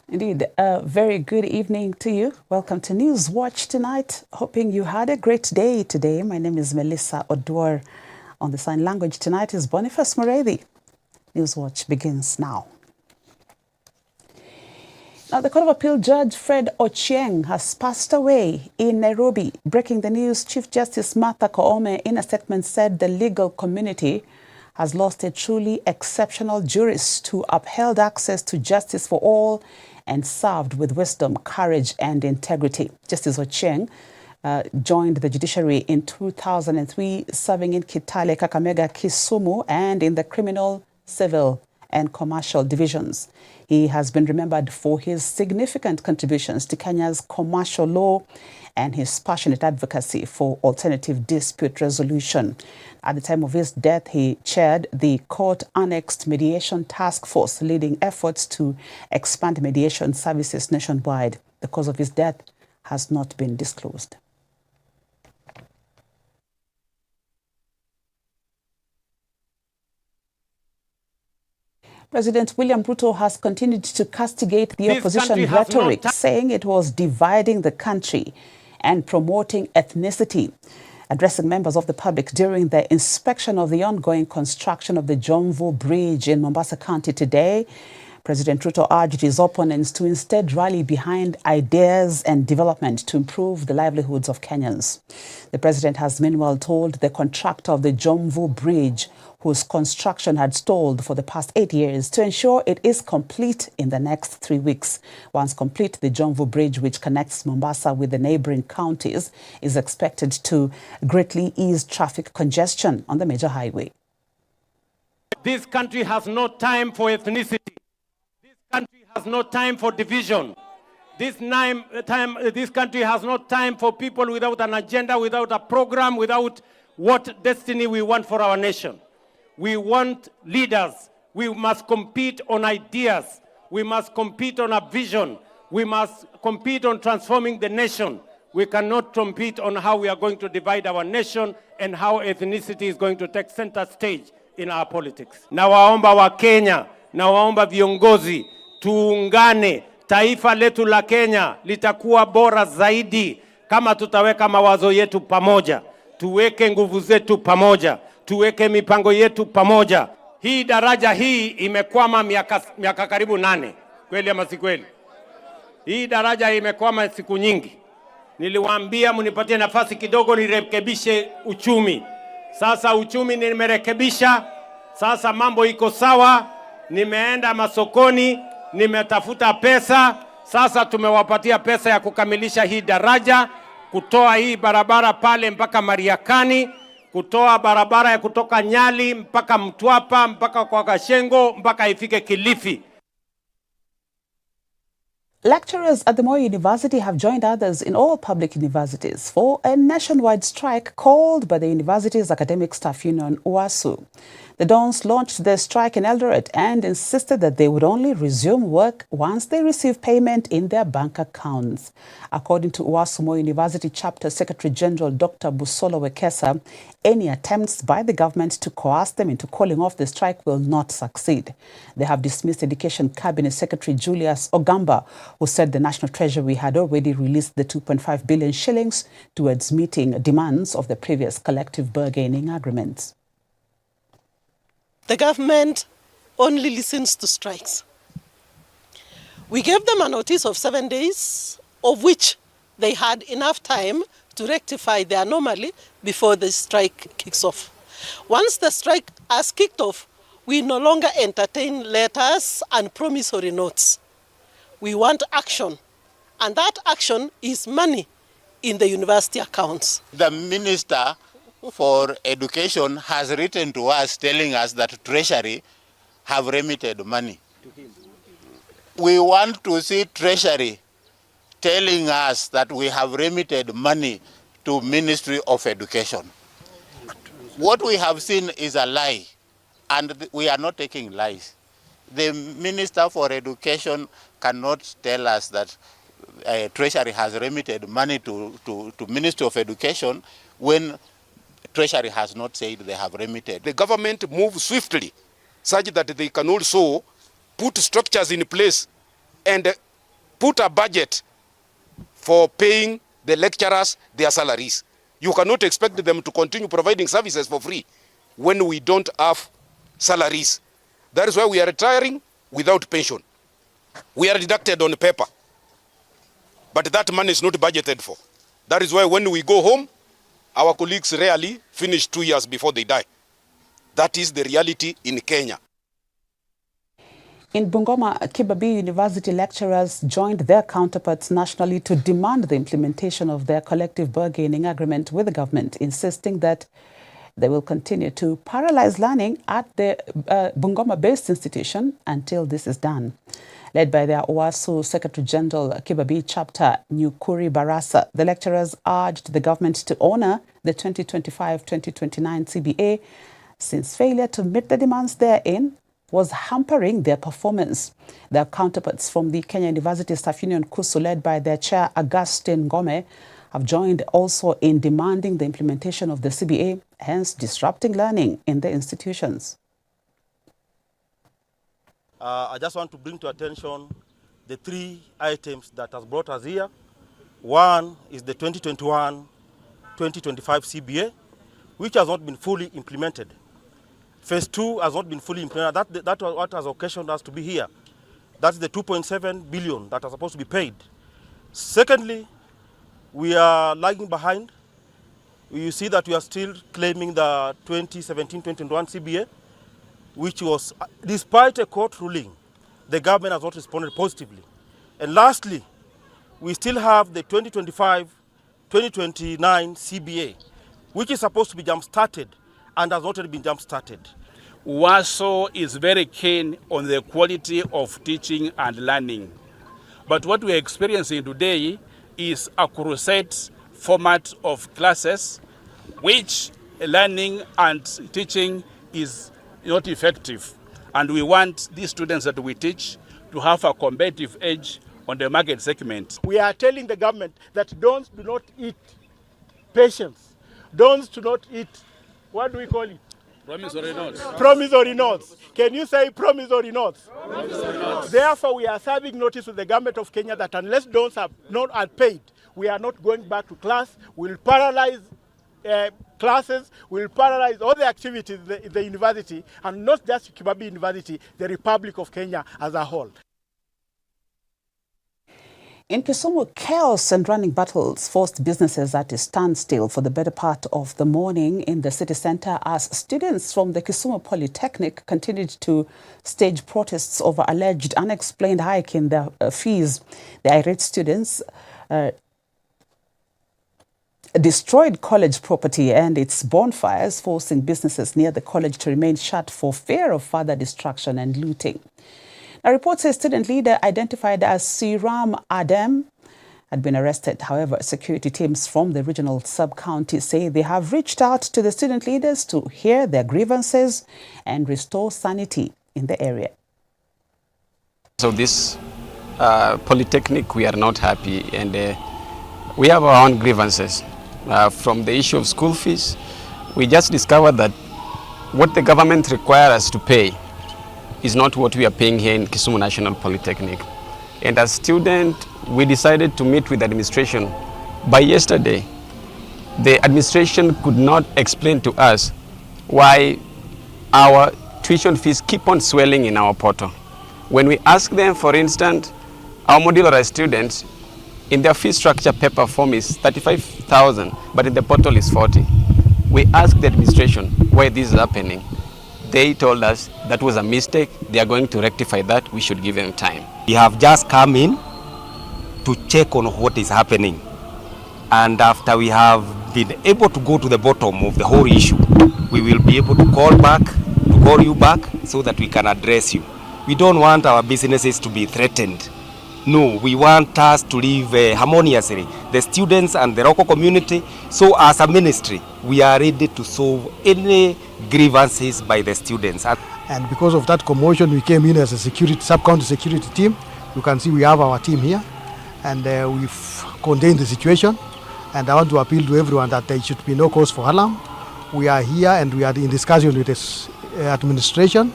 Indeed, a very good evening to you. Welcome to Newswatch tonight. Hoping you had a great day today. My name is Melissa Oduor. On the sign language tonight is Boniface Morethi. Newswatch begins now. Now, the Court of Appeal Judge Fred Ochieng has passed away in Nairobi. Breaking the news, Chief Justice Martha Koome, in a statement, said the legal community has lost a truly exceptional jurist who upheld access to justice for all and served with wisdom, courage, and integrity. Justice Ochieng joined the judiciary in 2003, serving in Kitale, Kakamega, Kisumu, and in the criminal, civil, and commercial divisions. He has been remembered for his significant contributions to Kenya's commercial law and his passionate advocacy for alternative dispute resolution. At the time of his death, he chaired the court-annexed mediation task force, leading efforts to expand mediation services nationwide. The cause of his death has not been disclosed. President William Ruto has continued to castigate the opposition rhetoric, saying it was dividing the country and promoting ethnicity. Addressing members of the public during the inspection of the ongoing construction of the Jomvu Bridge in Mombasa County today, President Ruto urged his opponents to instead rally behind ideas and development to improve the livelihoods of Kenyans. The president has meanwhile told the contractor of the Jomvu Bridge, whose construction had stalled for the past 8 years, to ensure it is complete in the next 3 weeks. Once complete, the Jomvu Bridge, which connects Mombasa with the neighboring counties, is expected to greatly ease traffic congestion on the major highway. This country has no time for ethnicity. This country has no time for division. This country has no time for people without an agenda, without a program, without what destiny we want for our nation. We want leaders. We must compete on ideas. We must compete on a vision. We must compete on transforming the nation. We cannot compete on how we are going to divide our nation and how ethnicity is going to take center stage in our politics. Na waomba wa Kenya, na waomba viongozi, tuungane. Taifa letu la Kenya litakuwa bora zaidi kama tutaweka mawazo yetu pamoja, tuweke nguvu zetu pamoja, tuweke mipango yetu pamoja. Hii daraja hii imekwama miaka karibu 8. Kweli ama si kweli? Hii daraja imekwama siku nyingi. Niliwaambia mnipatie nafasi kidogo nirekebishe uchumi. Sasa uchumi nimerekebisha. Sasa mambo iko sawa. Nimeenda masokoni, nimetafuta pesa. Sasa tumewapatia pesa ya kukamilisha hii daraja, kutoa hii barabara pale mpaka Mariakani, kutoa barabara ya kutoka Nyali mpaka Mtwapa, mpaka kwa Kashengo, mpaka ifike Kilifi. Lecturers at the Moi University have joined others in all public universities for a nationwide strike called by the university's academic staff union, UASU. The Dons launched their strike in Eldoret and insisted that they would only resume work once they receive payment in their bank accounts. According to UASU Moi University Chapter Secretary General Dr. Busolo Wekesa, any attempts by the government to coerce them into calling off the strike will not succeed. They have dismissed Education Cabinet Secretary Julius Ogamba, who said the National Treasury had already released the 2.5 billion shillings towards meeting demands of the previous collective bargaining agreements. The government only listens to strikes. We gave them a notice of 7 days, of which they had enough time to rectify the anomaly before the strike kicks off. Once the strike has kicked off, we no longer entertain letters and promissory notes. We want action, and that action is money in the university accounts. The Minister for Education has written to us telling us that Treasury have remitted money. We want to see Treasury telling us that we have remitted money to Ministry of Education. What we have seen is a lie, and we are not taking lies. The Minister for Education cannot tell us that Treasury has remitted money to Ministry of Education when Treasury has not said they have remitted. The government moves swiftly such that they can also put structures in place and put a budget for paying the lecturers their salaries. You cannot expect them to continue providing services for free when we don't have salaries. That is why we are retiring without pension. We are deducted on paper, but that money is not budgeted for. That is why when we go home, our colleagues rarely finish 2 years before they die. That is the reality in Kenya. In Bungoma, Kibabii University lecturers joined their counterparts nationally to demand the implementation of their collective bargaining agreement with the government, insisting that they will continue to paralyze learning at the Bungoma-based institution until this is done. Led by their OASU Secretary General Kibabii Chapter Nyukuri Barasa, the lecturers urged the government to honour the 2025-2029 CBA, since failure to meet the demands therein was hampering their performance. Their counterparts from the Kenya University Staff Union KUSU, led by their chair Augustine Ngome, have joined also in demanding the implementation of the CBA, hence disrupting learning in the institutions. I just want to bring to attention the 3 items that has brought us here. One is the 2021-2025 CBA, which has not been fully implemented. Phase 2 has not been fully implemented. That's what has occasioned us to be here. That's the 2.7 billion that are supposed to be paid. Secondly, we are lagging behind. You see that we are still claiming the 2017-2021 CBA, which was, despite a court ruling, the government has not responded positively. And lastly, we still have the 2025-2029 CBA, which is supposed to be jump-started and has not been jump-started. WASO is very keen on the quality of teaching and learning. But what we are experiencing today is a crusade format of classes, which learning and teaching is not effective. And we want these students that we teach to have a competitive edge on the market segment. We are telling the government that dons do not eat patience. Dons do not eat, what do we call it? Promissory notes. Promissory notes. Can you say promissory notes? Promissory notes. Therefore, we are serving notice to the government of Kenya that unless dons are not paid, we are not going back to class. We'll paralyze classes, we'll paralyze all the activities in the university, and not just Kibabii University, the Republic of Kenya as a whole. In Kisumu, chaos and running battles forced businesses at a standstill for the better part of the morning in the city centre as students from the Kisumu Polytechnic continued to stage protests over alleged unexplained hike in their fees. The irate students destroyed college property and its bonfires, forcing businesses near the college to remain shut for fear of further destruction and looting. A report says student leader identified as Siram Adem had been arrested. However, security teams from the regional sub-county say they have reached out to the student leaders to hear their grievances and restore sanity in the area. So this Polytechnic, we are not happy, and we have our own grievances. From the issue of school fees, we just discovered that what the government requires us to pay is not what we are paying here in Kisumu National Polytechnic. And as students, we decided to meet with the administration. By yesterday, the administration could not explain to us why our tuition fees keep on swelling in our portal. When we ask them, for instance, our modularized students, in their fee structure paper form is 35,000, but in the portal is 40. We asked the administration why this is happening. They told us that was a mistake. They are going to rectify that. We should give them time. We have just come in to check on what is happening. And after we have been able to go to the bottom of the whole issue, we will be able to call you back so that we can address you. We don't want our businesses to be threatened. No, we want us to live harmoniously, the students and the local community. So as a ministry, we are ready to solve any grievances by the students. And because of that commotion, we came in as a sub-county security team. You can see we have our team here, and we've contained the situation. And I want to appeal to everyone that there should be no cause for alarm. We are here and we are in discussion with this administration.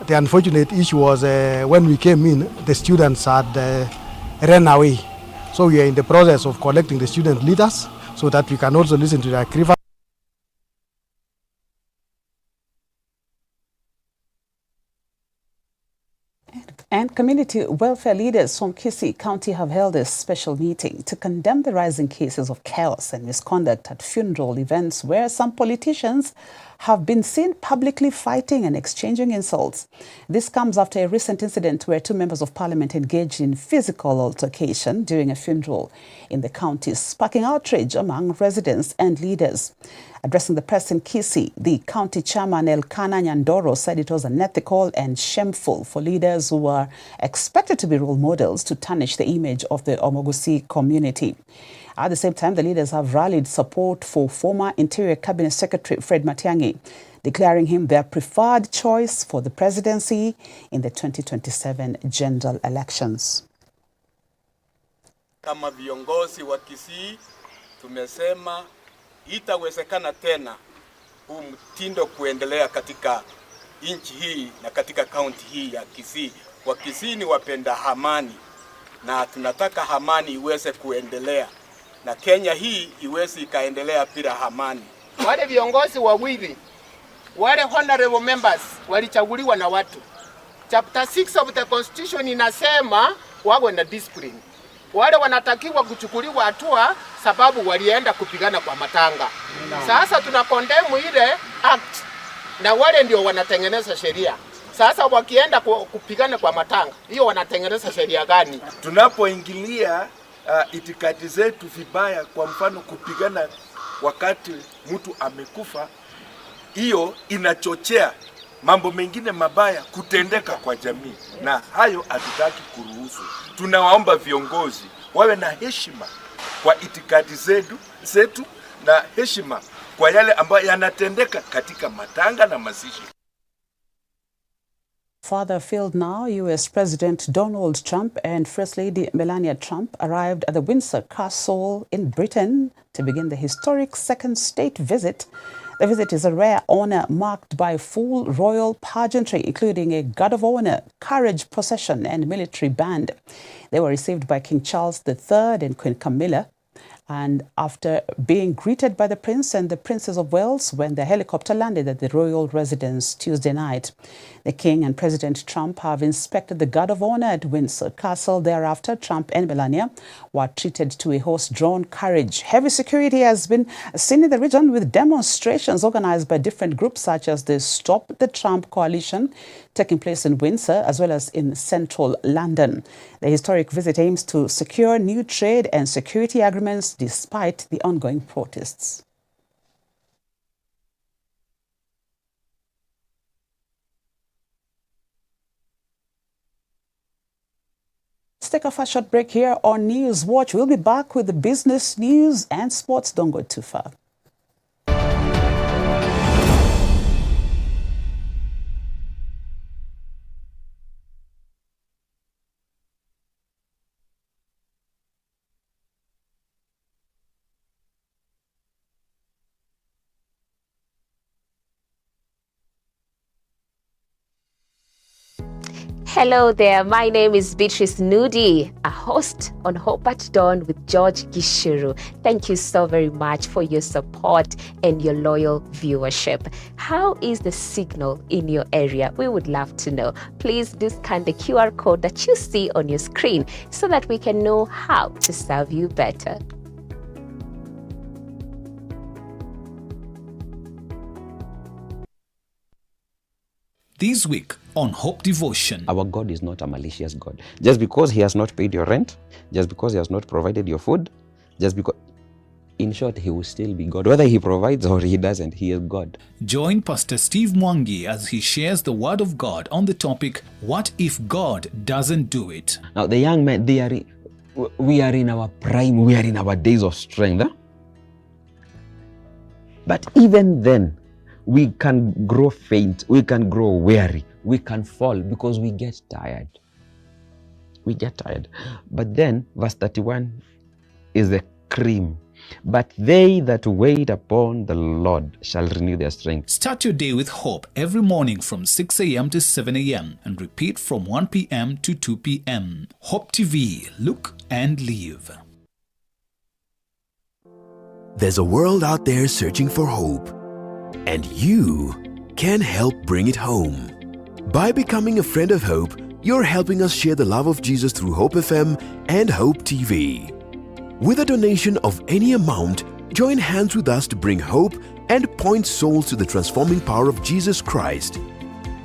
The unfortunate issue was when we came in, the students had ran away. So we are in the process of collecting the student leaders so that we can also listen to their grievances. And community welfare leaders from Kisii County have held a special meeting to condemn the rising cases of chaos and misconduct at funeral events where some politicians have been seen publicly fighting and exchanging insults. This comes after a recent incident where 2 members of parliament engaged in physical altercation during a funeral in the county, sparking outrage among residents and leaders. Addressing the press in Kisii, the county chairman Elkanah Nyandoro said it was unethical and shameful for leaders who were expected to be role models to tarnish the image of the Omogusi community. At the same time, the leaders have rallied support for former Interior Cabinet Secretary Fred Matiang'i, declaring him their preferred choice for the presidency in the 2027 general elections. Kama viongozi wa Kisii tumesema itawezekana tena huu mtindo kuendelea katika nchi hii na katika kaunti hii ya Kisii. Wa Kisii ni wapenda amani na tunataka amani iweze kuendelea na Kenya hii iweze ikaendelea bila amani. Wale viongozi wawili, wale honorable members walichaguliwa na watu. Chapter 6 of the constitution inasema wawe na discipline. Wale wanatakiwa kuchukuliwa hatua sababu walienda kupigana kwa matanga. Sasa tuna condemn ile act na wale ndio wanatengeneza sheria. Sasa wakienda kupigana kwa matanga, hiyo wanatengeneza sheria gani? Tunapoingilia itikadi zetu vibaya, kwa mfano kupigana wakati mtu amekufa, hiyo inachochea mambo mengine mabaya kutendeka kwa jamii, na hayo hatutaki kuruhusu. Tunawaomba viongozi wawe na heshima kwa itikadi zetu na heshima kwa yale ambayo yanatendeka katika matanga na mazishi. Further afield now, U.S. President Donald Trump and First Lady Melania Trump arrived at the Windsor Castle in Britain to begin the historic second state visit. The visit is a rare honor marked by full royal pageantry, including a guard of honor, carriage procession, and military band. They were received by King Charles III and Queen Camilla, and after being greeted by the Prince and the Princess of Wales when the helicopter landed at the royal residence Tuesday night. The King and President Trump have inspected the guard of honor at Windsor Castle. Thereafter, Trump and Melania were treated to a horse-drawn carriage. Heavy security has been seen in the region with demonstrations organized by different groups such as the Stop the Trump Coalition taking place in Windsor as well as in central London. The historic visit aims to secure new trade and security agreements despite the ongoing protests. Let's take a short break here on Newswatch. We'll be back with the business news and sports. Don't go too far. Hello there, my name is Beatrice Nudi, a host on Hope at Dawn with George Gishuru. Thank you so very much for your support and your loyal viewership. How is the signal in your area? We would love to know. Please do scan the QR code that you see on your screen so that we can know how to serve you better. This week on Hope Devotion. Our God is not a malicious God. Just because he has not paid your rent, just because he has not provided your food, just because, in short, he will still be God. Whether he provides or he doesn't, he is God. Join Pastor Steve Mwangi as he shares the word of God on the topic, what if God doesn't do it? Now, the young men, we are in our prime, we are in our days of strength. But even then, we can grow faint, we can grow weary, we can fall because we get tired. We get tired. But then, verse 31 is the cream. But they that wait upon the Lord shall renew their strength. Start your day with hope every morning from 6 a.m. to 7 a.m. and repeat from 1 p.m. to 2 p.m. Hope TV, look and live. There's a world out there searching for hope, and you can help bring it home. By becoming a friend of Hope, you're helping us share the love of Jesus through Hope FM and Hope TV. With a donation of any amount, join hands with us to bring hope and point souls to the transforming power of Jesus Christ.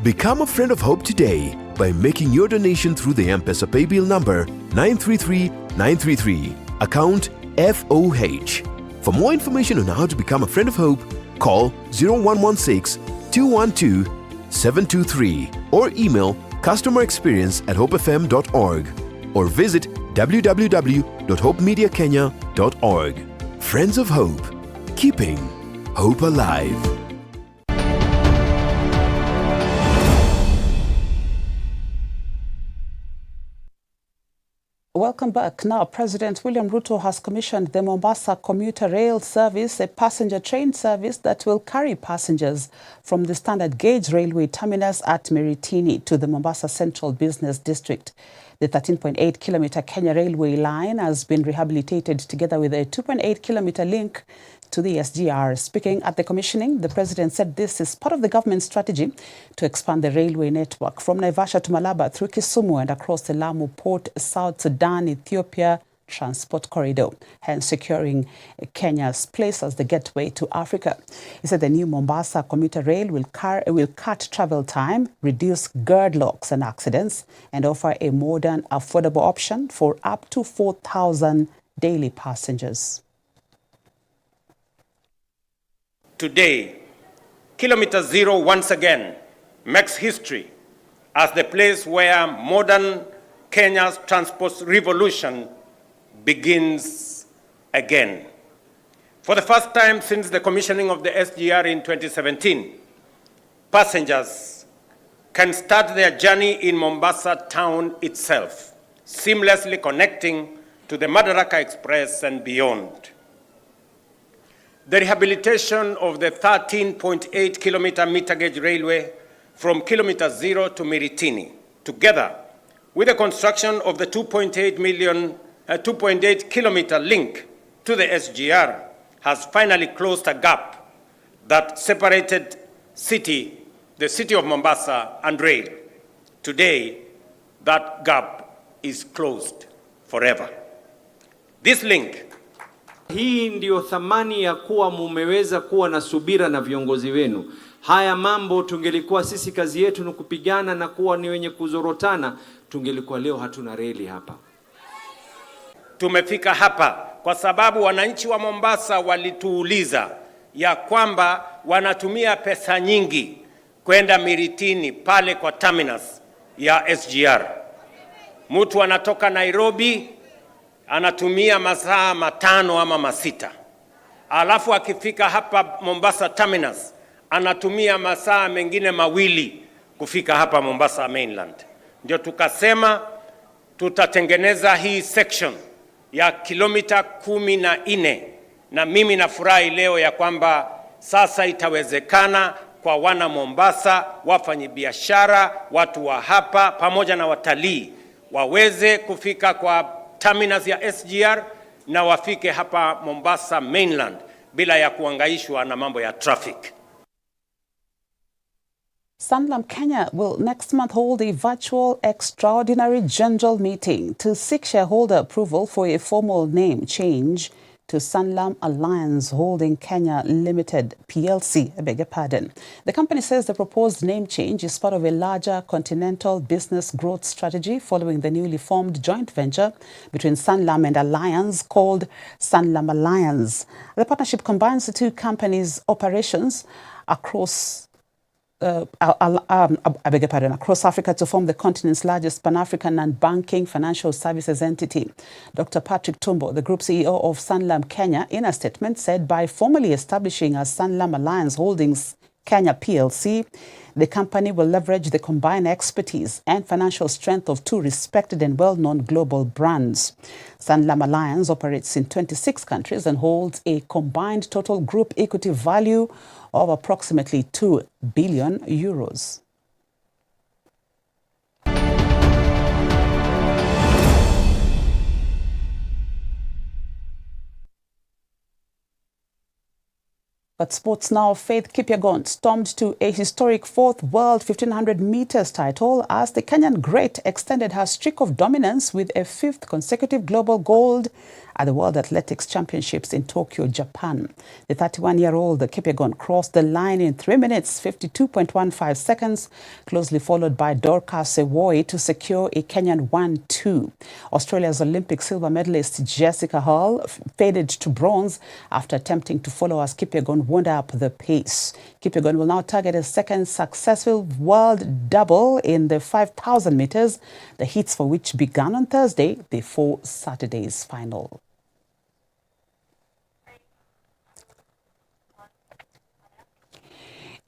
Become a friend of Hope today by making your donation through the M-Pesa paybill number 933933, account FOH. For more information on how to become a friend of Hope, call 0116-212-723 or email customerexperience@hopefm.org or visit www.hopemediakenya.org. Friends of Hope, keeping hope alive. Welcome back. Now, President William Ruto has commissioned the Mombasa Commuter Rail Service, a passenger train service that will carry passengers from the standard gauge railway terminus at Miritini to the Mombasa Central Business District. The 13.8-kilometer Kenya Railway line has been rehabilitated together with a 2.8-kilometer link to the SGR. Speaking at the commissioning, the president said this is part of the government's strategy to expand the railway network from Naivasha to Malaba through Kisumu and across the Lamu Port, South Sudan, Ethiopia transport corridor, hence securing Kenya's place as the gateway to Africa. He said the new Mombasa commuter rail will cut travel time, reduce gridlocks and accidents, and offer a modern, affordable option for up to 4,000 daily passengers. Today, Kilometer Zero once again makes history as the place where modern Kenya's transport revolution begins again. For the first time since the commissioning of the SGR in 2017, passengers can start their journey in Mombasa town itself, seamlessly connecting to the Madaraka Express and beyond. The rehabilitation of the 13.8-kilometer meter gauge railway from Kilometer Zero to Miritini, together with the construction of the 2.8-kilometer link to the SGR, has finally closed a gap that separated the city of Mombasa and rail. Today, that gap is closed forever. This link. Hii ndio thamani ya kuwa mumeweza kuwa na subira na viongozi wenu. Haya mambo tungelikuwa sisi kazi yetu ni kupigana na kuwa ni wenye kuzorotana, tungelikuwa leo hatuna reli hapa. Tumefika hapa kwa sababu wananchi wa Mombasa walituuliza ya kwamba wanatumia pesa nyingi kwenda Miritini pale kwa terminus ya SGR. Mtu anatoka Nairobi anatumia masaa 5 ama 6. Alafu akifika hapa Mombasa terminus anatumia masaa mengine 2 kufika hapa Mombasa mainland. Ndio tukasema tutatengeneza hii section ya kilomita 14, na mimi nafurahi leo ya kwamba sasa itawezekana kwa wana Mombasa, wafanyabiashara, watu wa hapa pamoja na watalii waweze kufika kwa terminus ya SGR na wafike hapa Mombasa mainland bila ya kuangaishwa na mambo ya traffic. Sanlam Kenya will next month hold a virtual extraordinary general meeting to seek shareholder approval for a formal name change to Sanlam Alliance Holding Kenya Limited PLC, I beg your pardon. The company says the proposed name change is part of a larger continental business growth strategy following the newly formed joint venture between Sanlam and Alliance called Sanlam Alliance. The partnership combines the two companies' operations across across Africa to form the continent's largest Pan-African and banking financial services entity. Dr. Patrick Tumbo, the group CEO of Sanlam Kenya, in a statement said by formally establishing as Sanlam Alliance Holdings Kenya PLC. The company will leverage the combined expertise and financial strength of two respected and well-known global brands. Sanlam Alliance operates in 26 countries and holds a combined total group equity value of approximately 2 billion euros. But sports now, Faith Kipyegon stormed to a historic fourth World 1500 meters title as the Kenyan great extended her streak of dominance with a fifth consecutive global gold at the World Athletics Championships in Tokyo, Japan. The 31-year-old Kipyegon crossed the line in 3 minutes, 52.15 seconds, closely followed by Dorcas Ewoi to secure a Kenyan 1-2. Australia's Olympic silver medalist Jessica Hull faded to bronze after attempting to follow as Kipyegon wound up the pace. Kipyegon will now target a second successful world double in the 5,000 meters, the heats for which began on Thursday before Saturday's final.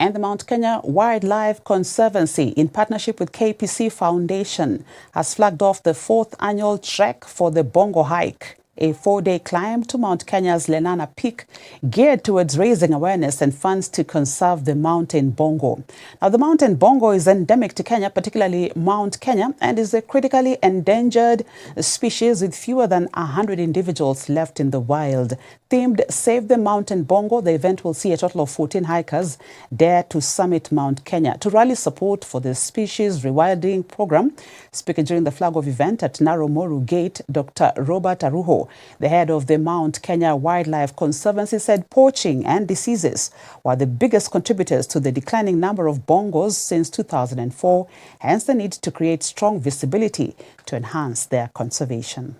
And the Mount Kenya Wildlife Conservancy, in partnership with KPC Foundation, has flagged off the 4th annual trek for the Bongo Hike, a 4-day climb to Mount Kenya's Lenana Peak, geared towards raising awareness and funds to conserve the mountain bongo. Now, the mountain bongo is endemic to Kenya, particularly Mount Kenya, and is a critically endangered species with fewer than 100 individuals left in the wild. Themed Save the Mountain Bongo, the event will see a total of 14 hikers dare to summit Mount Kenya to rally support for the species rewilding program. Speaking during the flag-off event at Naromoru Gate, Dr. Robert Aruho, the head of the Mount Kenya Wildlife Conservancy, said poaching and diseases were the biggest contributors to the declining number of bongos since 2004, hence the need to create strong visibility to enhance their conservation.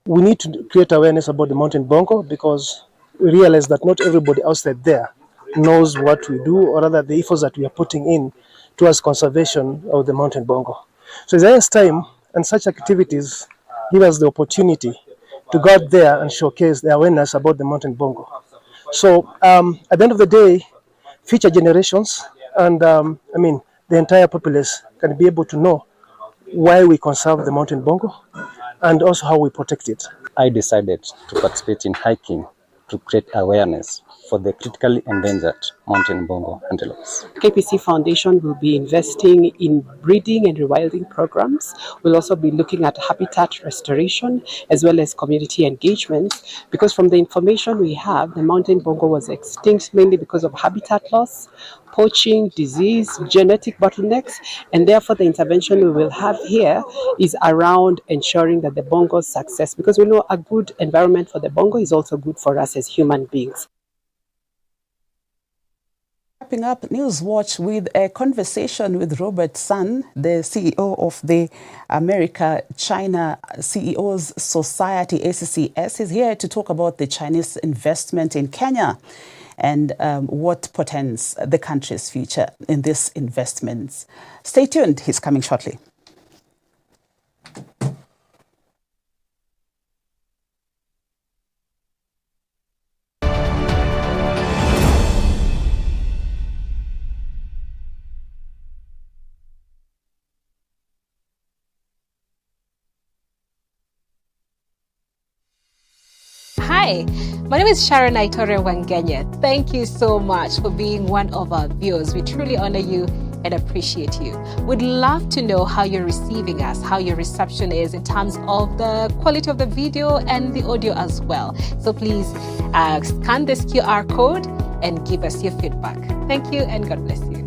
We need to create awareness about the mountain bongo because we realize that not everybody outside there knows what we do, or rather the efforts that we are putting in towards conservation of the mountain bongo. So it's the highest time, and such activities give us the opportunity to go out there and showcase the awareness about the mountain bongo. So at the end of the day, future generations and the entire populace can be able to know why we conserve the mountain bongo and also how we protect it. I decided to participate in hiking to create awareness for the critically endangered mountain bongo antelopes. KPC Foundation will be investing in breeding and rewilding programs. We'll also be looking at habitat restoration as well as community engagement, because from the information we have, the mountain bongo was extinct mainly because of habitat loss, poaching, disease, genetic bottlenecks, and therefore the intervention we will have here is around ensuring that the bongo's success, because we know a good environment for the bongo is also good for us as human beings. Wrapping up Newswatch with a conversation with Robert Sun, the CEO of the America-China CEOs Society, ACCS. He's here to talk about the Chinese investment in Kenya and what portends the country's future in these investments. Stay tuned, he's coming shortly. Hi, my name is Sharon Aitore Wangenya. Thank you so much for being one of our viewers. We truly honor you and appreciate you. We'd love to know how you're receiving us, how your reception is in terms of the quality of the video and the audio as well. So please scan this QR code and give us your feedback. Thank you and God bless you.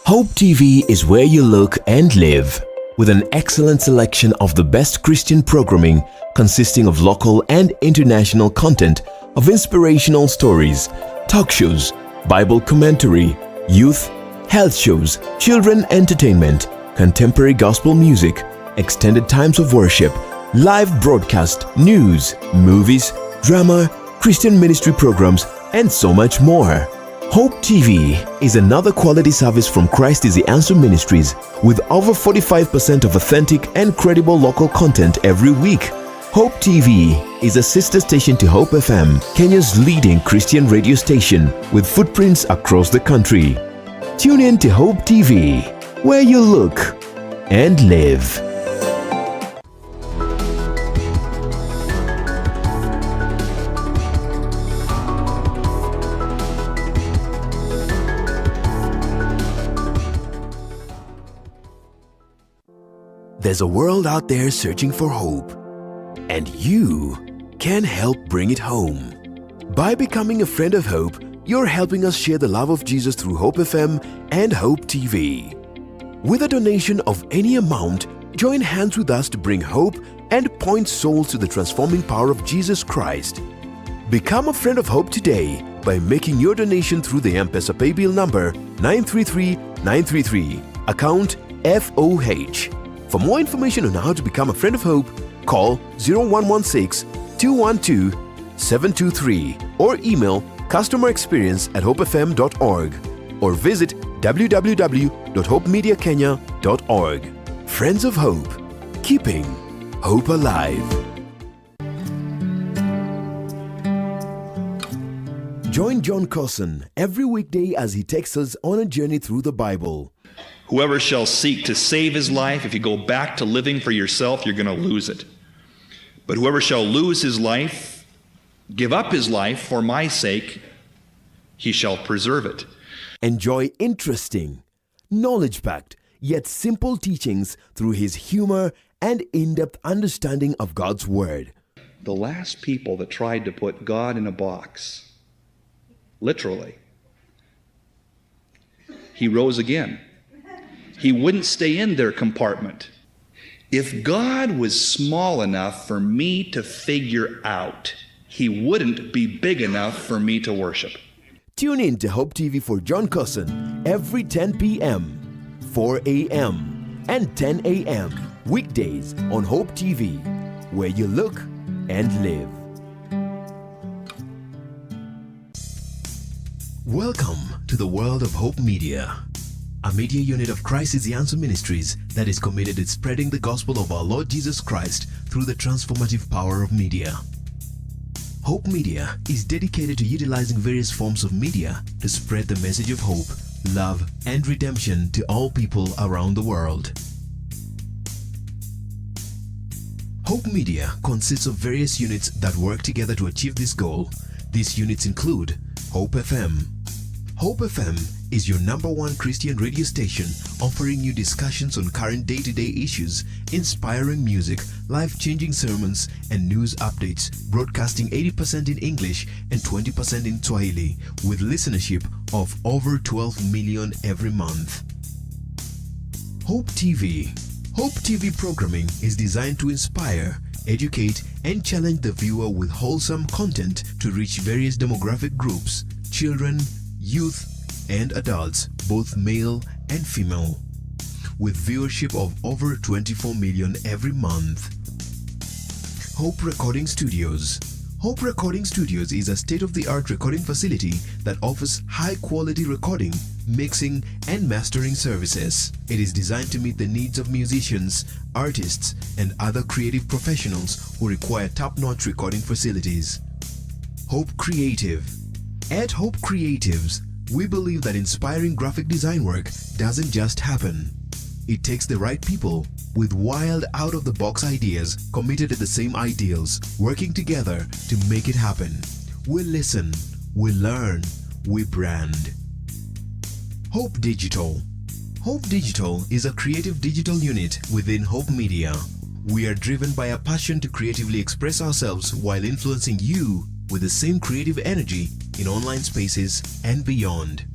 Hope TV is where you look and live, with an excellent selection of the best Christian programming consisting of local and international content of inspirational stories, talk shows, Bible commentary, youth, health shows, children entertainment, contemporary gospel music, extended times of worship, live broadcast, news, movies, drama, Christian ministry programs, and so much more. Hope TV is another quality service from Christ is the Answer Ministries with over 45% of authentic and credible local content every week. Hope TV is a sister station to Hope FM, Kenya's leading Christian radio station with footprints across the country. Tune in to Hope TV, where you look and live. There's a world out there searching for hope, and you can help bring it home. By becoming a friend of Hope, you're helping us share the love of Jesus through Hope FM and Hope TV. With a donation of any amount, join hands with us to bring hope and point souls to the transforming power of Jesus Christ. Become a friend of Hope today by making your donation through the M-Pesa paybill number 933933, account FOH. For more information on how to become a friend of Hope, call 0116-212-723 or email customerexperience@hopefm.org or visit www.hopemediakenya.org. Friends of Hope, keeping hope alive. Join John Carson every weekday as he takes us on a journey through the Bible. Whoever shall seek to save his life, if you go back to living for yourself, you're going to lose it. But whoever shall lose his life, give up his life for my sake, he shall preserve it. Enjoy interesting, knowledge-packed, yet simple teachings through his humor and in-depth understanding of God's Word. The last people that tried to put God in a box, literally, he rose again. He wouldn't stay in their compartment. If God was small enough for me to figure out, he wouldn't be big enough for me to worship. Tune in to Hope TV for John Carson every 10 p.m., 4 a.m., and 10 a.m. weekdays on Hope TV, where you look and live. Welcome to the world of Hope Media, a media unit of Christ is the Answer Ministries that is committed to spreading the gospel of our Lord Jesus Christ through the transformative power of media. Hope Media is dedicated to utilizing various forms of media to spread the message of hope, love, and redemption to all people around the world. Hope Media consists of various units that work together to achieve this goal. These units include Hope FM. Hope FM is your #1 Christian radio station offering you discussions on current day-to-day issues, inspiring music, life-changing sermons, and news updates, broadcasting 80% in English and 20% in Swahili, with listenership of over 12 million every month. Hope TV. Hope TV programming is designed to inspire, educate, and challenge the viewer with wholesome content to reach various demographic groups, children, youth, and adults, both male and female, with viewership of over 24 million every month. Hope Recording Studios. Hope Recording Studios is a state-of-the-art recording facility that offers high-quality recording, mixing, and mastering services. It is designed to meet the needs of musicians, artists, and other creative professionals who require top-notch recording facilities. Hope Creative. At Hope Creatives, we believe that inspiring graphic design work doesn't just happen. It takes the right people with wild out-of-the-box ideas committed to the same ideals, working together to make it happen. We listen, we learn, we brand. Hope Digital. Hope Digital is a creative digital unit within Hope Media. We are driven by a passion to creatively express ourselves while influencing you with the same creative energy in online spaces and beyond.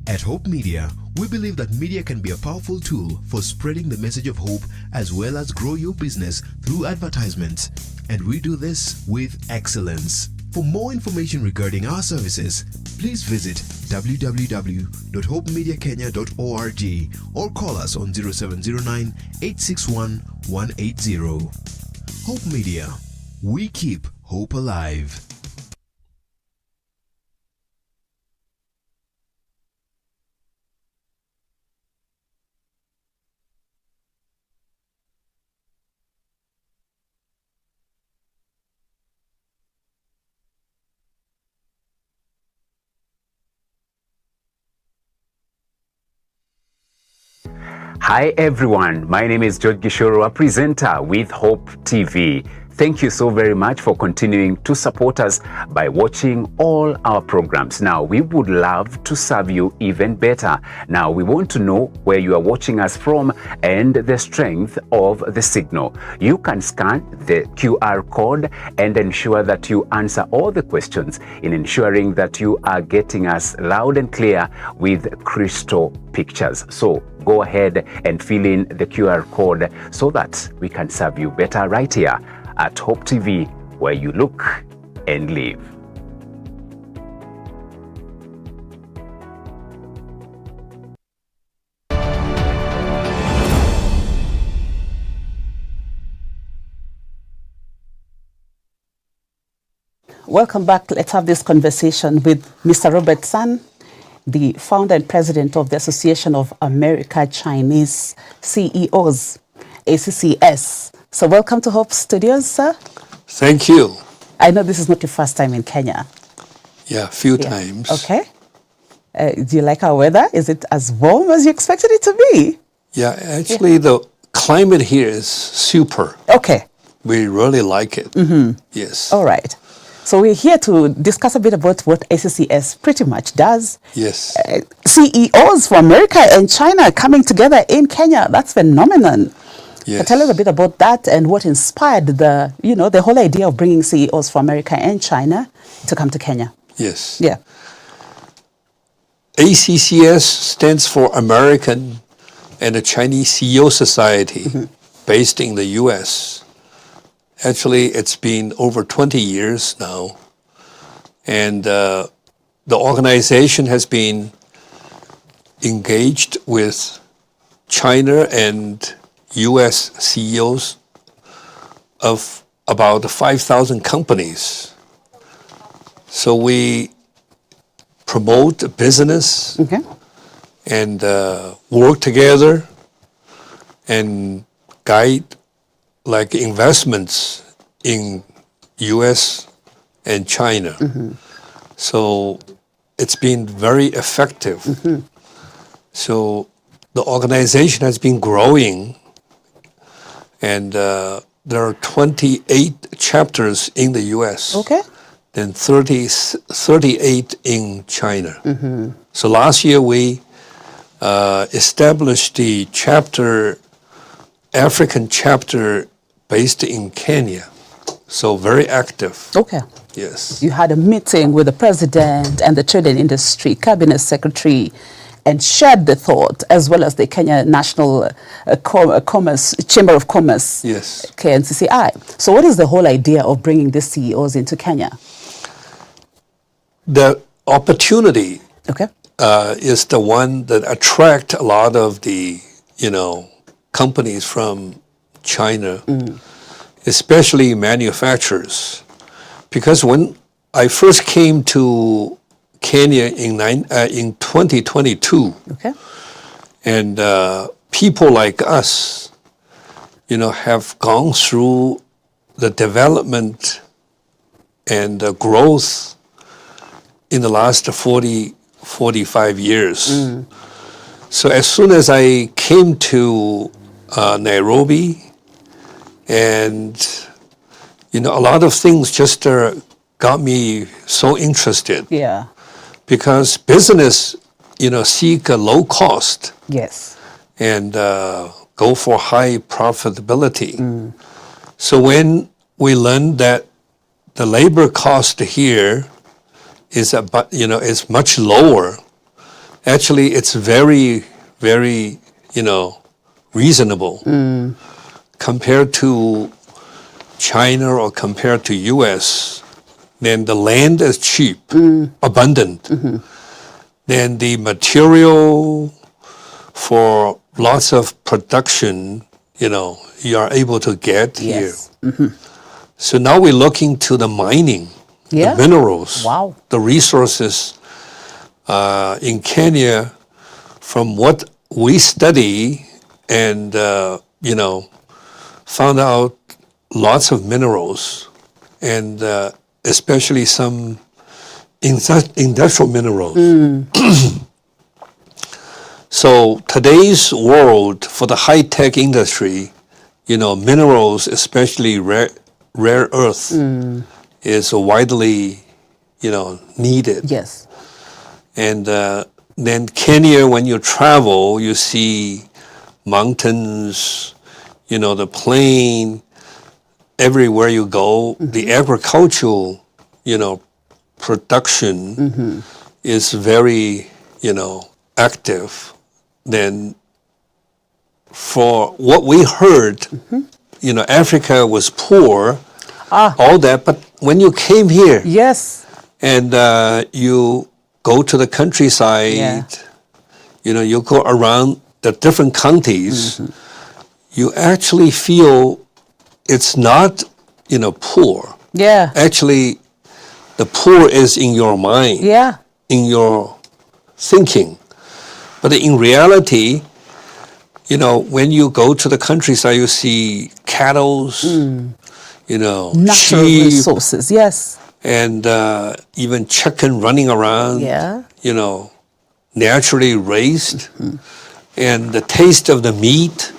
At Hope Media, we believe that media can be a powerful tool for spreading the message of hope as well as grow your business through advertisements, and we do this with excellence. For more information regarding our services, please visit www.hopemediakenya.org or call us on 0709 861 180. Hope Media. We keep hope alive. Hi everyone, my name is George Gishoro, a presenter with Hope TV. Thank you so very much for continuing to support us by watching all our programs. Now, we would love to serve you even better. Now, we want to know where you are watching us from and the strength of the signal. You can scan the QR code and ensure that you answer all the questions in ensuring that you are getting us loud and clear with crystal pictures. So go ahead and fill in the QR code so that we can serve you better right here at Hope TV, where you look and live. Welcome back. Let's have this conversation with Mr. Robert San, the founder and president of the Association of America Chinese CEOs, ACCS. So welcome to Hope Studios, sir. Thank you. I know this is not your first time in Kenya. Yeah, a few times. Okay. Do you like our weather? Is it as warm as you expected it to be? Yeah, actually the climate here is super. Okay. We really like it. Mm-hmm. Yes. All right. So we're here to discuss a bit about what ACCS pretty much does. Yes. CEOs from America and China coming together in Kenya. That's phenomenal. Yes. Tell us a bit about that and what inspired the whole idea of bringing CEOs from America and China to come to Kenya. Yes. Yeah. ACCS stands for American and the Chinese CEO Society, based in the U.S. Actually, it's been over 20 years now, and the organization has been engaged with China and U.S. CEOs of about 5,000 companies. So we promote business and work together and guide like investments in U.S. and China. So it's been very effective. So the organization has been growing, and there are 28 chapters in the U.S. Okay. And 38 in China. So last year we established the African chapter based in Kenya. So very active. Okay. Yes. You had a meeting with the president and the trade and industry cabinet secretary and shared the thought, as well as the Kenya National Commerce Chamber of Commerce. Yes. KNCCI. So what is the whole idea of bringing the CEOs into Kenya? The opportunity is the one that attract a lot of the, companies from China, especially manufacturers. Because when I first came to Kenya in 2022, and people like us, have gone through the development and growth in the last 45 years. So as soon as I came to Nairobi, and a lot of things just got me so interested. Yeah. Because business, seek a low cost. Yes. And go for high profitability. So when we learned that the labor cost here is about, is much lower. Actually, it's very, very, reasonable compared to China or compared to U.S. Then the land is cheap, abundant. Then the material for lots of production, you are able to get here. So now we're looking to the mining. The minerals, the resources in Kenya, from what we study and, found out lots of minerals, and especially some industrial minerals. So today's world for the high-tech industry, minerals, especially rare earth, is widely, needed. Yes. And then Kenya, when you travel, you see mountains, the plain. Everywhere you go, the agricultural, production is very, active. Then for what we heard, Africa was poor, all that, but when you came here, yes, and you go to the countryside, you go around the different counties, you actually feel it's not, poor. Yeah. Actually, the poor is in your mind, in your thinking. But in reality, when you go to the countryside, you see cattle, natural sheep, resources, yes, and even chicken running around, naturally raised. And the taste of the meat,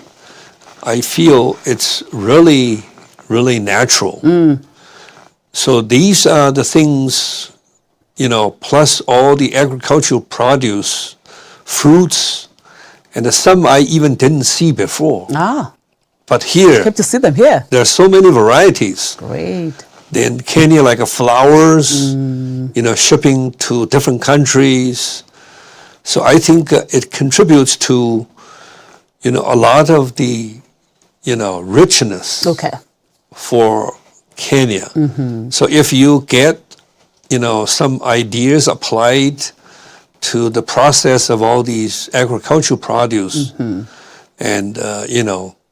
I feel it's really, really natural. So these are the things, plus all the agricultural produce, fruits, and some I even didn't see before. But here, kept to see them here. There are so many varieties. Great. Then Kenya, like flowers, shipping to different countries. So I think it contributes to, a lot of the, richness for Kenya. So if you get, some ideas applied to the process of all these agricultural produce and,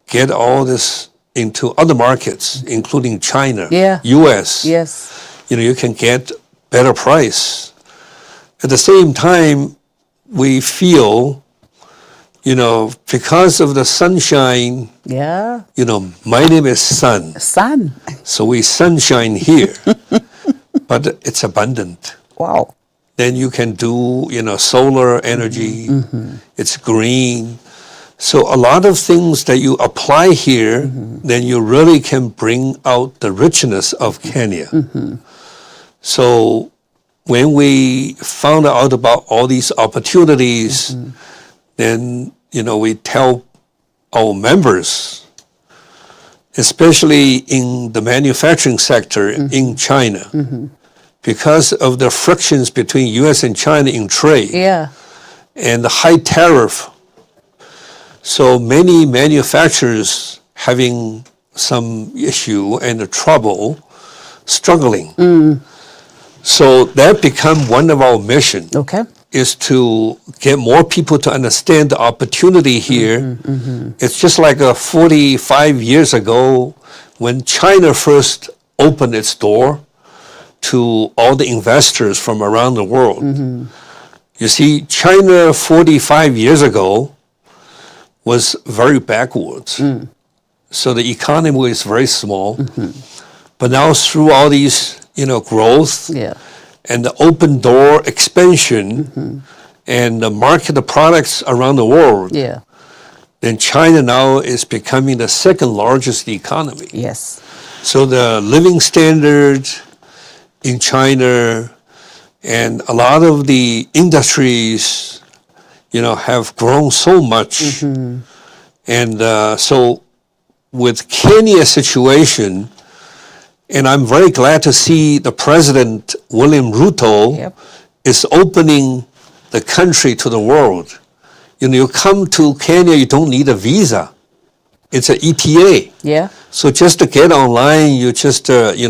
get all this into other markets, including China, US, you can get better price. At the same time, we feel, because of the sunshine, my name is Sun. Sun. So we sunshine here, but it's abundant. Wow. Then you can do, solar energy. It's green. So a lot of things that you apply here, then you really can bring out the richness of Kenya. So when we found out about all these opportunities, then, we tell our members, especially in the manufacturing sector in China, because of the frictions between US and China in trade and the high tariff. So many manufacturers having some issue and trouble, struggling. So that become one of our mission. Is to get more people to understand the opportunity here. It's just like 45 years ago when China first opened its door to all the investors from around the world. You see, China 45 years ago was very backwards. So the economy was very small. But now through all these, growth and the open door expansion and the market of products around the world, then China now is becoming the second largest economy. Yes. So the living standard in China and a lot of the industries, have grown so much. And so with Kenya's situation, and I'm very glad to see the President, William Ruto, is opening the country to the world. You come to Kenya, you don't need a visa. It's an ETA. So just to get online, you just, fill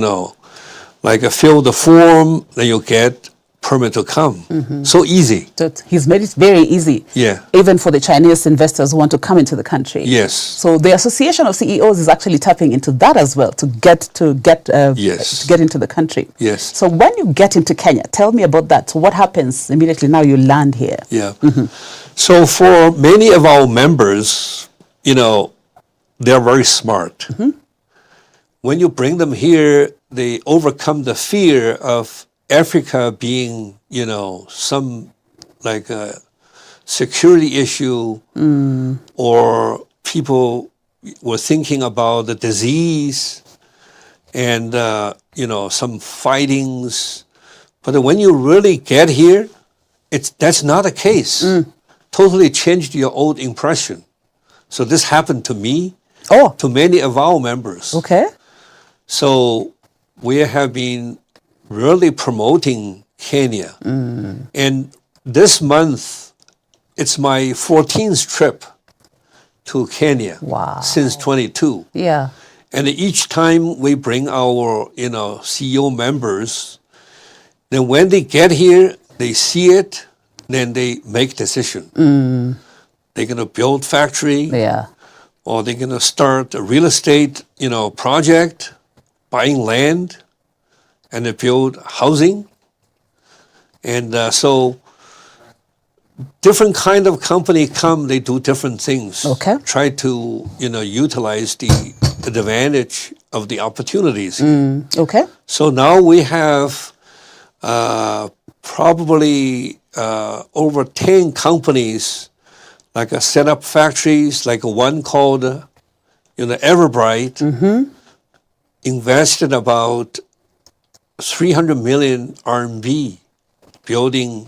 the form, then you get permit to come. So easy. He's made it very easy. Yeah. Even for the Chinese investors who want to come into the country. Yes. So the Association of CEOs is actually tapping into that as well to get into the country. Yes. So when you get into Kenya, tell me about that. So what happens immediately now you land here? Yeah. So for many of our members, they're very smart. When you bring them here, they overcome the fear of Africa being, some security issue, or people were thinking about the disease and, some fightings. But when you really get here, that's not the case. Totally changed your old impression. So this happened to me, to many of our members. Okay. So we have been really promoting Kenya. And this month, it's my 14th trip to Kenya since 22. Yeah. And each time we bring our, CEO members, then when they get here, they see it, then they make decision. They're going to build factory, or they're going to start a real estate, project, buying land, and they build housing. And so different kind of company come, they do different things. Okay. Try to, utilize the advantage of the opportunities. Okay. So now we have probably over 10 companies like set up factories, like one called, Everbright, invested about 300 million RMB building,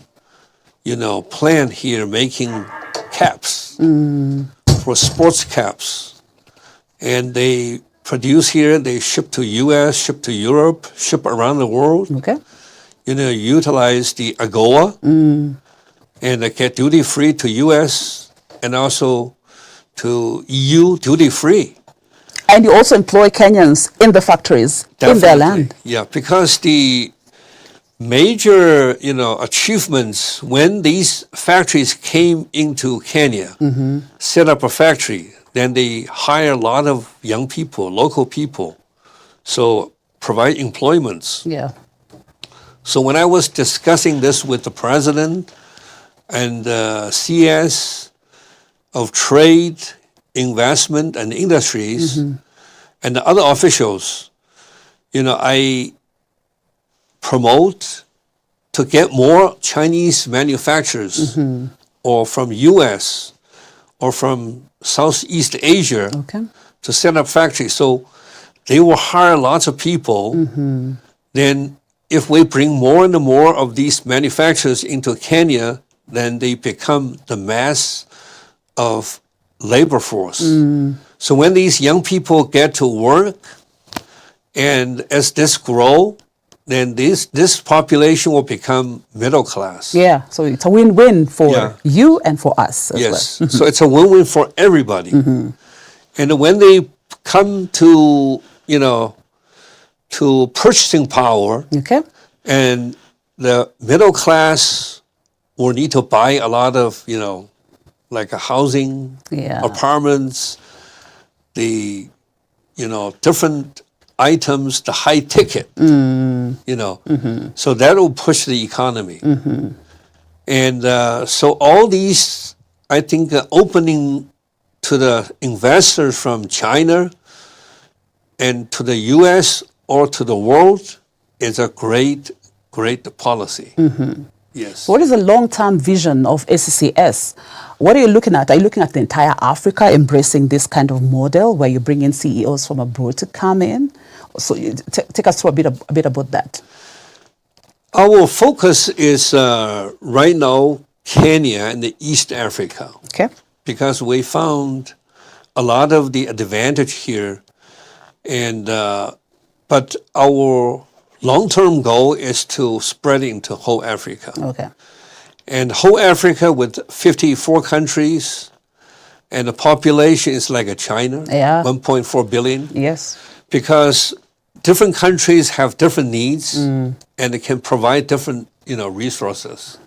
plant here making caps for sports caps. And they produce here, they ship to US, ship to Europe, ship around the world. Okay. Utilize the AGOA and they get duty free to US and also to EU duty free. And you also employ Kenyans in the factories, in their land. Yeah, because the major, achievements when these factories came into Kenya, set up a factory, then they hire a lot of young people, local people, so provide employments. Yeah. So when I was discussing this with the president and CS of trade, investment, and industries, and the other officials, I promote to get more Chinese manufacturers or from US or from Southeast Asia to set up factories. So they will hire lots of people. Then if we bring more and more of these manufacturers into Kenya, then they become the mass of labor force. So when these young people get to work, and as this grow, then this population will become middle class. Yeah, so it's a win-win for you and for us as well. So it's a win-win for everybody. And when they come to, to purchasing power, and the middle class will need to buy a lot of, like a housing, apartments, the, different items, the high ticket, so that will push the economy. And so all these, I think, opening to the investors from China and to the US or to the world is a great policy. Yes. What is the long-term vision of ACCS? What are you looking at? Are you looking at the entire Africa embracing this kind of model where you bring in CEOs from abroad to come in? So take us through a bit about that. Our focus is right now Kenya and the East Africa. Okay. Because we found a lot of the advantage here, and but our long-term goal is to spread into whole Africa. Okay. And whole Africa with 54 countries, and the population is like a China, 1.4 billion. Yes. Because different countries have different needs, and they can provide different, resources.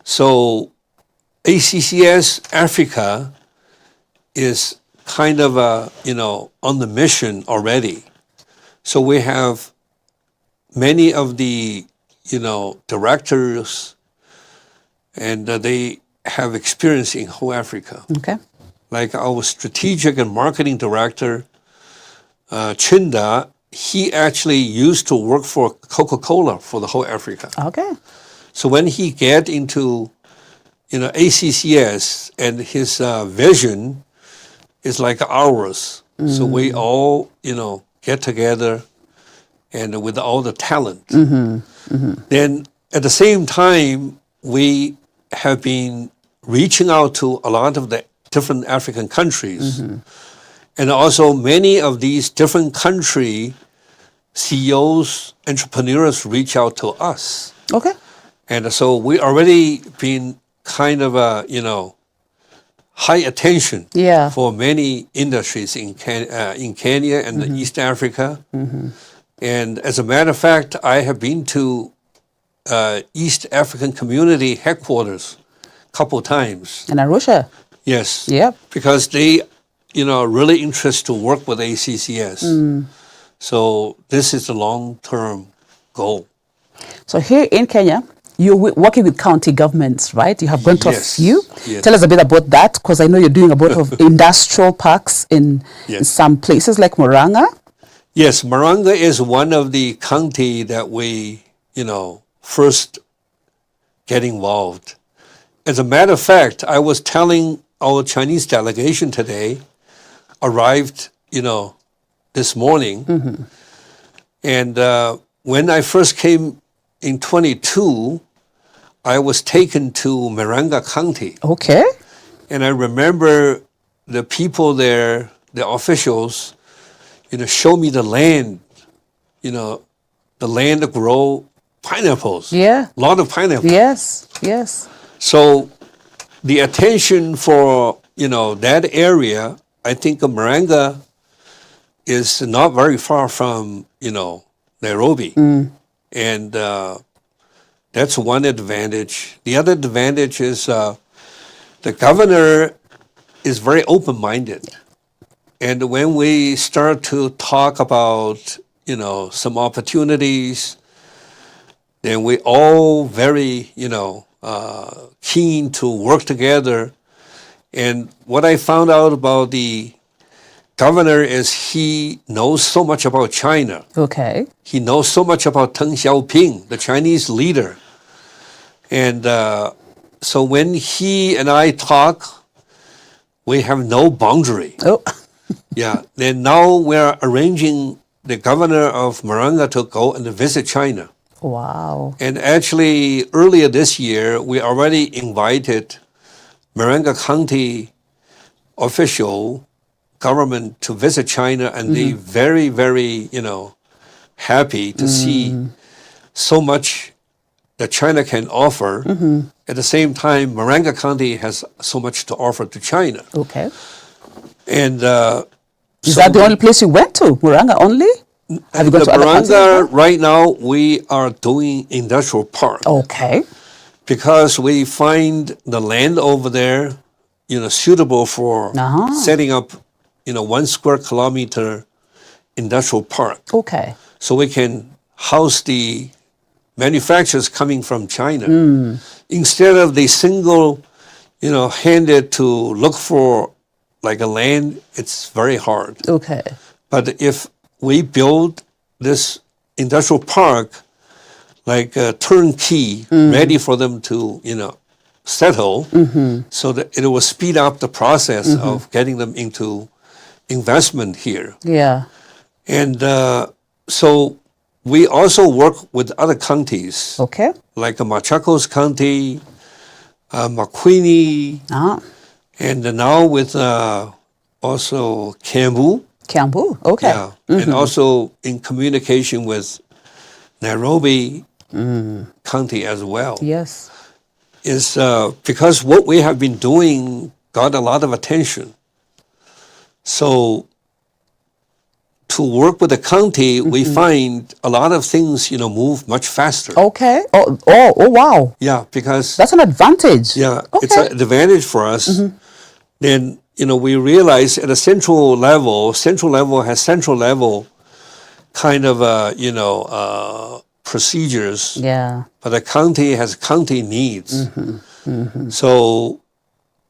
So ACCS Africa is kind of on the mission already. So we have many of the, directors, and they have experience in whole Africa. Okay. Like our strategic and marketing director, Chinda, he actually used to work for Coca-Cola for the whole Africa. Okay. So when he get into, ACCS and his vision is like ours. So we all, get together and with all the talent. Then at the same time, we have been reaching out to a lot of the different African countries. And also many of these different country CEOs, entrepreneurs reach out to us. Okay. And so we already been kind of high attention for many industries in Kenya and East Africa. And as a matter of fact, I have been to East African Community headquarters a couple times. In Arusha? Yes. Yep. Because they, are really interested to work with ACCS. So this is the long-term goal. So here in Kenya, you're working with county governments, right? You have gone to a few. Yes. Tell us a bit about that, because I know you're doing a bit of industrial parks in some places like Murang'a. Yes, Murang'a is one of the county that we, first get involved. As a matter of fact, I was telling our Chinese delegation today, arrived, this morning. And when I first came in 22, I was taken to Murang'a County. Okay. And I remember the people there, the officials, show me the land, the land to grow pineapples. Yeah. A lot of pineapples. Yes, yes. So the attention for, that area, I think Murang'a is not very far from, Nairobi. And that's one advantage. The other advantage is the governor is very open-minded. And when we start to talk about, some opportunities, then we all very, keen to work together. And what I found out about the governor is he knows so much about China. Okay. He knows so much about Deng Xiaoping, the Chinese leader. And so when he and I talk, we have no boundary. Oh. Yeah. Then now we're arranging the governor of Murang'a to go and visit China. Wow. And actually, earlier this year, we already invited Murang'a County official government to visit China, and they very, very, happy to see so much that China can offer. At the same time, Murang'a County has so much to offer to China. Okay. And is that the only place you went to? Murang'a only? Have you gone to other countries? Murang'a, right now, we are doing industrial park. Okay. Because we find the land over there, suitable for setting up, 1 square kilometer industrial park. Okay. So we can house the manufacturers coming from China. Instead of the single, handed to look for like a land, it's very hard. Okay. But if we build this industrial park like a turnkey, ready for them to, settle, so that it will speed up the process of getting them into investment here. Yeah. And so we also work with other counties. Okay. Like Machakos County, Makwini, and now with also Kiambu. Kiambu, okay. Yeah. And also in communication with Nairobi County as well. Yes. Is because what we have been doing got a lot of attention. So to work with the county, we find a lot of things, move much faster. Okay. Oh, wow. Yeah, because that's an advantage. Yeah, it's an advantage for us. Then, we realize at a central level has central level kind of, procedures. Yeah. But the county has county needs. So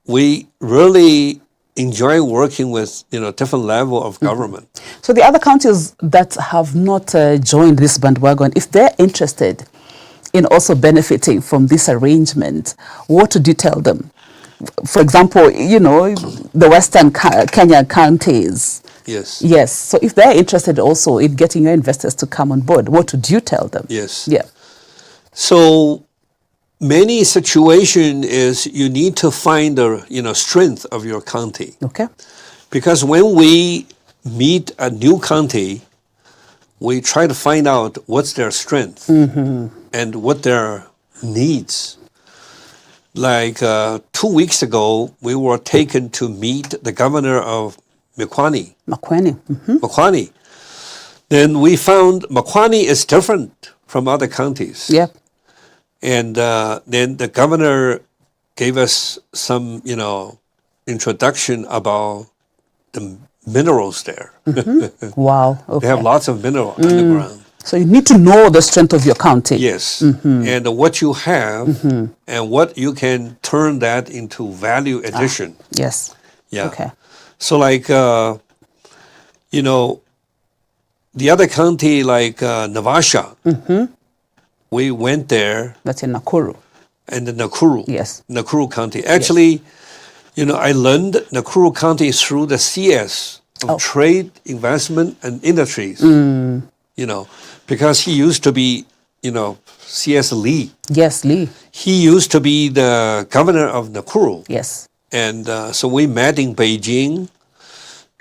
we really enjoy working with, different level of government. So the other counties that have not joined this bandwagon, if they're interested in also benefiting from this arrangement, what would you tell them? For example, you know, the Western Kenya counties. Yes. Yes. So if they're interested also in getting your investors to come on board, what would you tell them? Yes. Yeah. So many situation is you need to find the strength of your county. Okay. Because when we meet a new county, we try to find out what's their strength and what their needs. Like 2 weeks ago, we were taken to meet the governor of Makwani. Makwani. Then we found Makwani is different from other counties. Yeah. And then the governor gave us some, introduction about the minerals there. Wow. Okay. They have lots of mineral underground. So you need to know the strength of your county. Yes. And what you have and what you can turn that into value addition. Yes. Yeah. Okay. So like, the other county like Navasha, we went there. That's in Nakuru. And the Nakuru. Yes. Nakuru County. Actually, I learned Nakuru County through the CS of Trade, Investment, and Industries. Because he used to be, C.S. Lee. Yes, Lee. He used to be the governor of Nakuru. Yes. And so we met in Beijing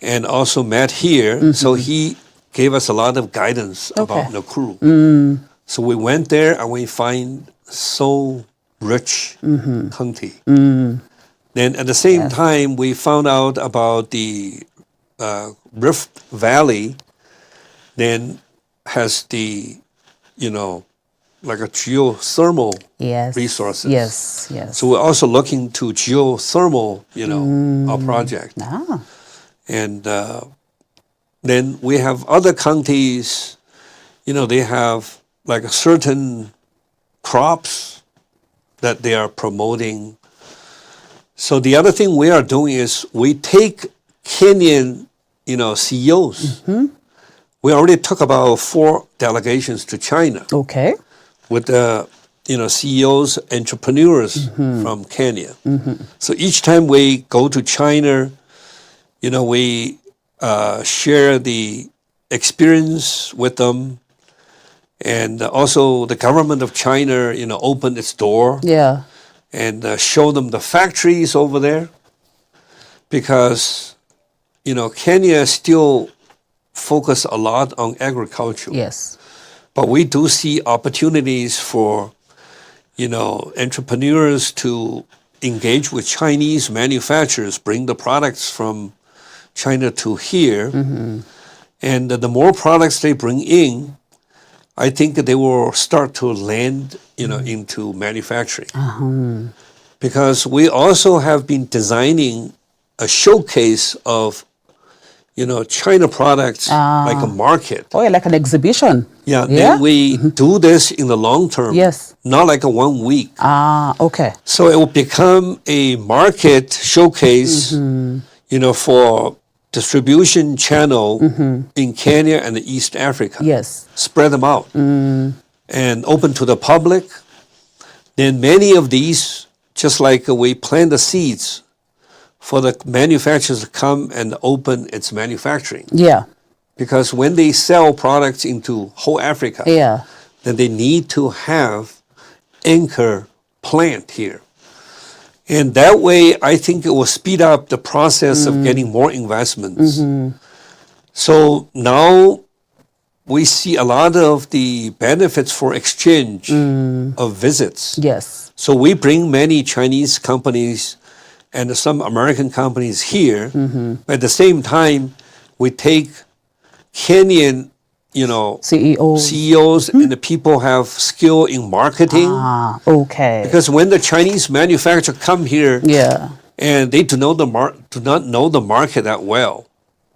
and also met here. So he gave us a lot of guidance about Nakuru. So we went there and we find so rich county. Then at the same time, we found out about the Rift Valley, then has the, like a geothermal resources. Yes, yes. So we're also looking to geothermal, our project. And then we have other counties, they have like a certain crops that they are promoting. So the other thing we are doing is we take Kenyan, CEOs. We already took about 4 delegations to China. Okay. With the, CEOs, entrepreneurs from Kenya. So each time we go to China, we share the experience with them. And also the government of China, opened its door. Yeah. And show them the factories over there. Because, Kenya still focus a lot on agriculture. Yes. But we do see opportunities for, entrepreneurs to engage with Chinese manufacturers, bring the products from China to here. And the more products they bring in, I think that they will start to land, into manufacturing. Because we also have been designing a showcase of, China products like a market. Oh, yeah, like an exhibition. Yeah, then we do this in the long term. Yes. Not like a 1 week. Okay. So it will become a market showcase, for distribution channel in Kenya and East Africa. Yes. Spread them out and open to the public. Then many of these, just like we plant the seeds for the manufacturers to come and open its manufacturing. Yeah. Because when they sell products into whole Africa, then they need to have anchor plant here. And that way, I think it will speed up the process of getting more investments. So now we see a lot of the benefits for exchange of visits. Yes. So we bring many Chinese companies and some American companies here. But at the same time, we take Kenyan, CEOs and the people have skill in marketing. Okay. Because when the Chinese manufacturer come here, and they do not know the market that well,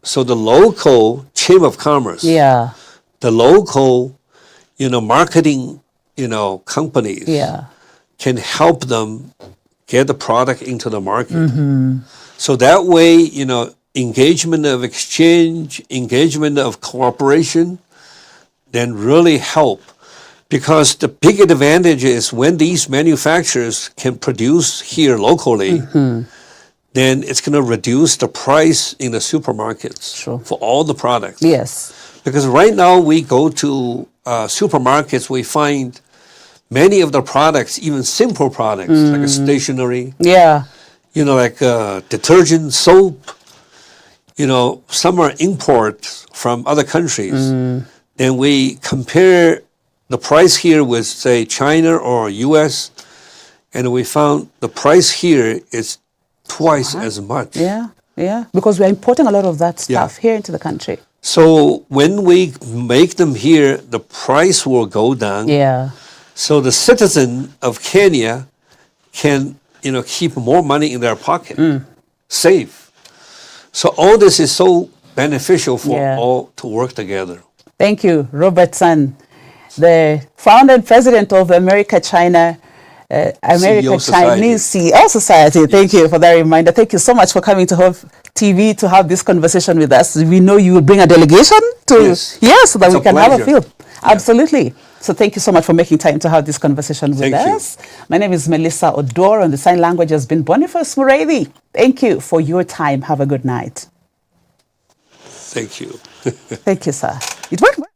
so the local chamber of commerce, the local, marketing, companies, can help them get the product into the market. So that way, engagement of exchange, engagement of cooperation, then really help Because the big advantage is when these manufacturers can produce here locally, then it's going to reduce the price in the supermarkets for all the products. Yes. Because right now we go to supermarkets, we find many of the products, even simple products, like a stationery. Yeah. You know, like detergent, soap. You know, some are imports from other countries. Then we compare the price here with, say, China or US, and we found the price here is twice as much. Yeah, yeah, because we're importing a lot of that stuff here into the country. So when we make them here, the price will go down. Yeah. So the citizen of Kenya can, you know, keep more money in their pocket, save. So all this is so beneficial for all to work together. Thank you, Robertson, the founder and president of America-China Chinese CEO Society. Thank you for that reminder. Thank you so much for coming to Hope TV to have this conversation with us. We know you will bring a delegation to, so that we can have a feel. Absolutely. So thank you so much for making time to have this conversation with us. My name is Melissa Oduor, and the sign language has been Boniface Muredi. Thank you for your time. Have a good night. Thank you. Thank you, sir. It went well.